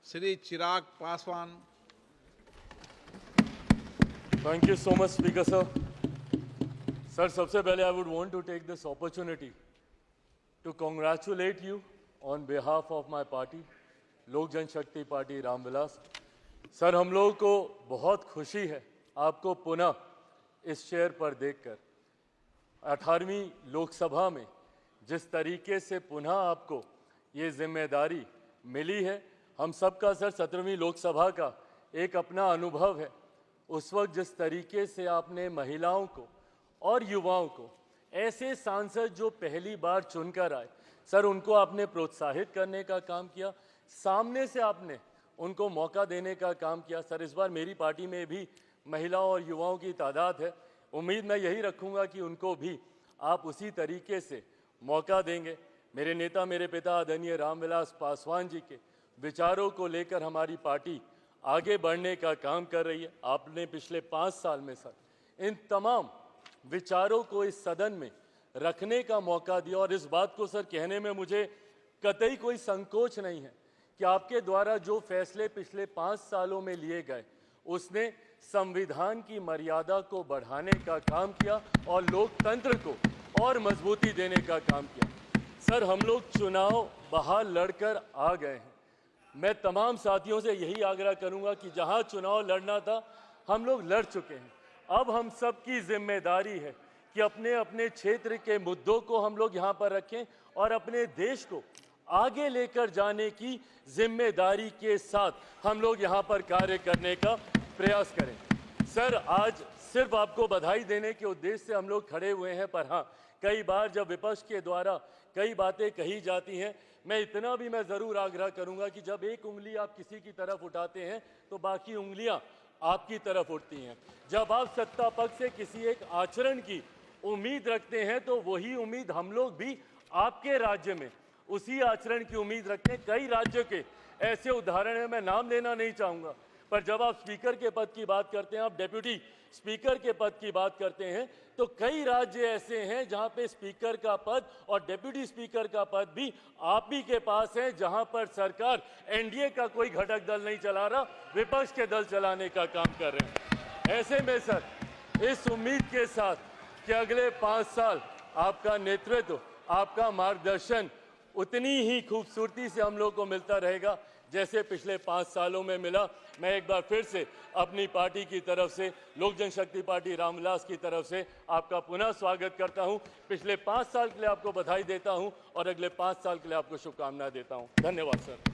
Shri Chirag Paswan. Thank you so much, Speaker sir. Sir, सबसे पहले I would want to take this opportunity to congratulate you on behalf of my party, लोक जनशक्ति party Ramvilas. Sir, हम लोगों को बहुत खुशी है आपको पुनः इस चेयर पर देखकर. 18वीं लोकसभा में जिस तरीके से पुनः आपको ये जिम्मेदारी मिली है, हम सबका सर 17वीं लोकसभा का एक अपना अनुभव है. उस वक्त जिस तरीके से आपने महिलाओं को और युवाओं को, ऐसे सांसद जो पहली बार चुनकर आए, सर उनको आपने प्रोत्साहित करने का काम किया, सामने से आपने उनको मौका देने का काम किया. सर, इस बार मेरी पार्टी में भी महिलाओं और युवाओं की तादाद है. उम्मीद मैं यही रखूंगा कि उनको भी आप उसी तरीके से मौका देंगे. मेरे नेता, मेरे पिता आदरणीय रामविलास पासवान जी के विचारों को लेकर हमारी पार्टी आगे बढ़ने का काम कर रही है. आपने पिछले 5 साल में सर इन तमाम विचारों को इस सदन में रखने का मौका दिया और इस बात को सर कहने में मुझे कतई कोई संकोच नहीं है कि आपके द्वारा जो फैसले पिछले 5 सालों में लिए गए, उसने संविधान की मर्यादा को बढ़ाने का काम किया और लोकतंत्र को और मजबूती देने का काम किया. सर, हम लोग चुनाव बाहर लड़कर आ गए हैं. मैं तमाम साथियों से यही आग्रह करूंगा कि जहां चुनाव लड़ना था, हम लोग लड़ चुके हैं. अब हम सब की जिम्मेदारी है कि अपने अपने क्षेत्र के मुद्दों को हम लोग यहाँ पर रखें और अपने देश को आगे लेकर जाने की जिम्मेदारी के साथ हम लोग यहाँ पर कार्य करने का प्रयास करें. सर, आज सिर्फ आपको बधाई देने के उद्देश्य से हम लोग खड़े हुए हैं, पर हाँ, कई बार जब विपक्ष के द्वारा कई बातें कही जाती हैं, मैं इतना भी मैं ज़रूर आग्रह करूंगा कि जब एक उंगली आप किसी की तरफ उठाते हैं तो बाकी उंगलियां आपकी तरफ उठती हैं. जब आप सत्ता पक्ष से किसी एक आचरण की उम्मीद रखते हैं तो वही उम्मीद हम लोग भी आपके राज्य में उसी आचरण की उम्मीद रखते हैं. कई राज्यों के ऐसे उदाहरण हैं, मैं नाम लेना नहीं चाहूँगा, पर जब आप स्पीकर के पद की बात करते हैं, आप डेप्यूटी स्पीकर के पद की बात करते हैं, तो कई राज्य ऐसे हैं जहां पे स्पीकर का पद और डेप्यूटी स्पीकर का पद भी आप ही के पास है, जहां पर सरकार एनडीए का कोई घटक दल नहीं चला रहा, विपक्ष के दल चलाने का काम कर रहे हैं. ऐसे में सर, इस उम्मीद के साथ कि अगले 5 साल आपका नेतृत्व, आपका मार्गदर्शन उतनी ही खूबसूरती से हम लोग को मिलता रहेगा जैसे पिछले 5 सालों में मिला. मैं एक बार फिर से अपनी पार्टी की तरफ से, लोक जनशक्ति पार्टी रामविलास की तरफ से आपका पुनः स्वागत करता हूं. पिछले 5 साल के लिए आपको बधाई देता हूं और अगले 5 साल के लिए आपको शुभकामनाएं देता हूं. धन्यवाद सर.